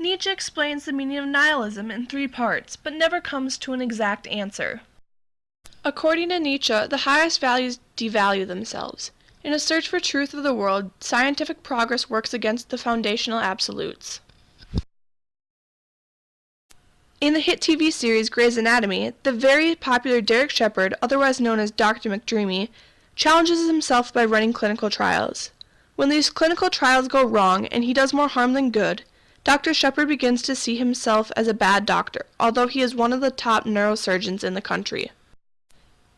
Nietzsche explains the meaning of nihilism in 3 parts, but never comes to an exact answer. According to Nietzsche, the highest values devalue themselves. In a search for truth of the world, scientific progress works against the foundational absolutes. In the hit TV series Grey's Anatomy, the very popular Derek Shepherd, otherwise known as Dr. McDreamy, challenges himself by running clinical trials. When these clinical trials go wrong and he does more harm than good, Dr. Shepherd begins to see himself as a bad doctor, although he is one of the top neurosurgeons in the country.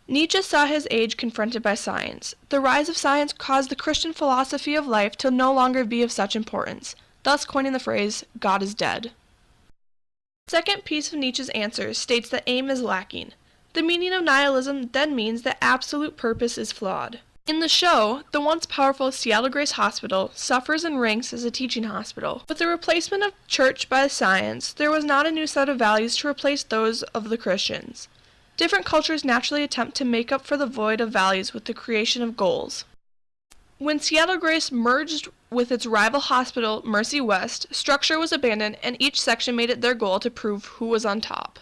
Nietzsche saw his age confronted by science. The rise of science caused the Christian philosophy of life to no longer be of such importance, thus coining the phrase, God is dead. The second piece of Nietzsche's answer states that aim is lacking. The meaning of nihilism then means that absolute purpose is flawed. In the show, the once powerful Seattle Grace Hospital suffers and ranks as a teaching hospital. With the replacement of church by science, there was not a new set of values to replace those of the Christians. Different cultures naturally attempt to make up for the void of values with the creation of goals. When Seattle Grace merged with its rival hospital, Mercy West, structure was abandoned and each section made it their goal to prove who was on top.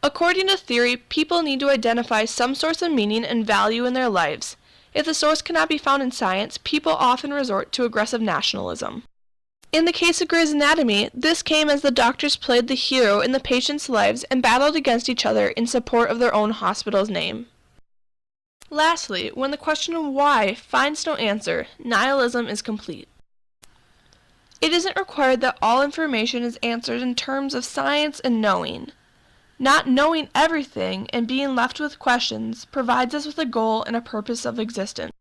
According to theory, people need to identify some source of meaning and value in their lives. If the source cannot be found in science, people often resort to aggressive nationalism. In the case of Grey's Anatomy, this came as the doctors played the hero in the patients' lives and battled against each other in support of their own hospital's name. Lastly, when the question of why finds no answer, nihilism is complete. It isn't required that all information is answered in terms of science and knowing. Not knowing everything and being left with questions provides us with a goal and a purpose of existence.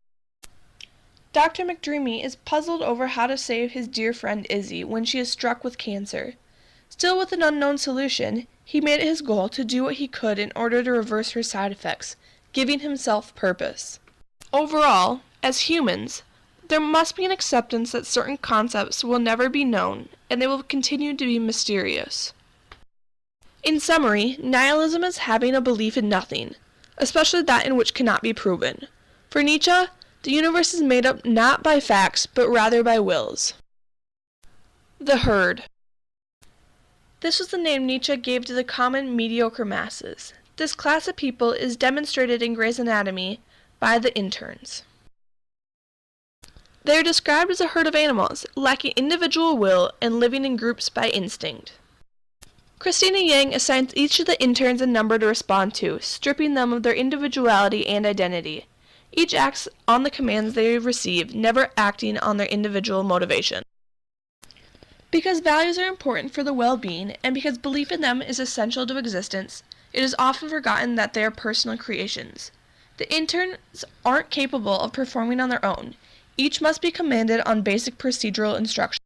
Dr. McDreamy is puzzled over how to save his dear friend Izzy when she is struck with cancer. Still with an unknown solution, he made it his goal to do what he could in order to reverse her side effects, giving himself purpose. Overall, as humans, there must be an acceptance that certain concepts will never be known, and they will continue to be mysterious. In summary, nihilism is having a belief in nothing, especially that in which cannot be proven. For Nietzsche, the universe is made up not by facts, but rather by wills. The herd. This was the name Nietzsche gave to the common mediocre masses. This class of people is demonstrated in Grey's Anatomy by the interns. They are described as a herd of animals, lacking individual will and living in groups by instinct. Christina Yang assigns each of the interns a number to respond to, stripping them of their individuality and identity. Each acts on the commands they receive, never acting on their individual motivation. Because values are important for the well-being, and because belief in them is essential to existence, it is often forgotten that they are personal creations. The interns aren't capable of performing on their own. Each must be commanded on basic procedural instruction.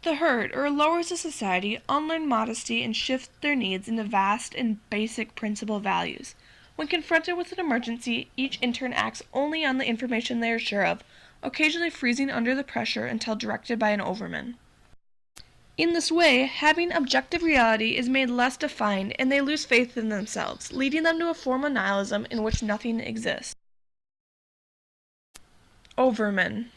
The herd, or lowers of society, unlearn modesty and shift their needs into vast and basic principal values. When confronted with an emergency, each intern acts only on the information they are sure of, occasionally freezing under the pressure until directed by an overman. In this way, having objective reality is made less defined and they lose faith in themselves, leading them to a form of nihilism in which nothing exists. Overman.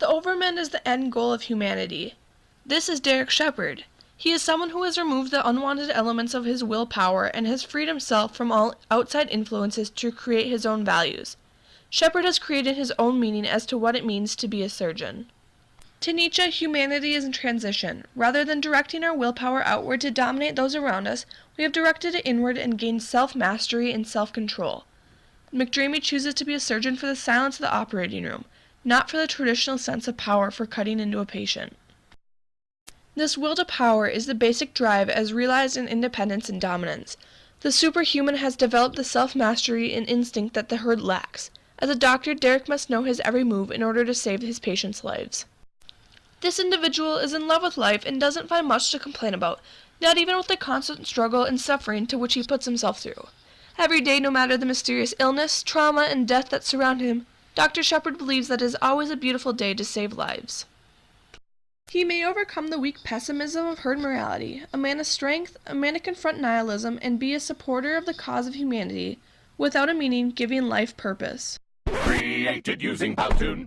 The overman is the end goal of humanity. This is Derek Shepherd. He is someone who has removed the unwanted elements of his willpower and has freed himself from all outside influences to create his own values. Shepherd has created his own meaning as to what it means to be a surgeon. To Nietzsche, humanity is in transition. Rather than directing our willpower outward to dominate those around us, we have directed it inward and gained self-mastery and self-control. McDreamy chooses to be a surgeon for the silence of the operating room, not for the traditional sense of power for cutting into a patient. This will to power is the basic drive as realized in independence and dominance. The superhuman has developed the self-mastery and instinct that the herd lacks. As a doctor, Derek must know his every move in order to save his patients' lives. This individual is in love with life and doesn't find much to complain about, not even with the constant struggle and suffering to which he puts himself through. Every day, no matter the mysterious illness, trauma, and death that surround him, Dr. Shepherd believes that it is always a beautiful day to save lives. He may overcome the weak pessimism of herd morality, a man of strength, a man to confront nihilism, and be a supporter of the cause of humanity, without a meaning giving life purpose. Created using Powtoon.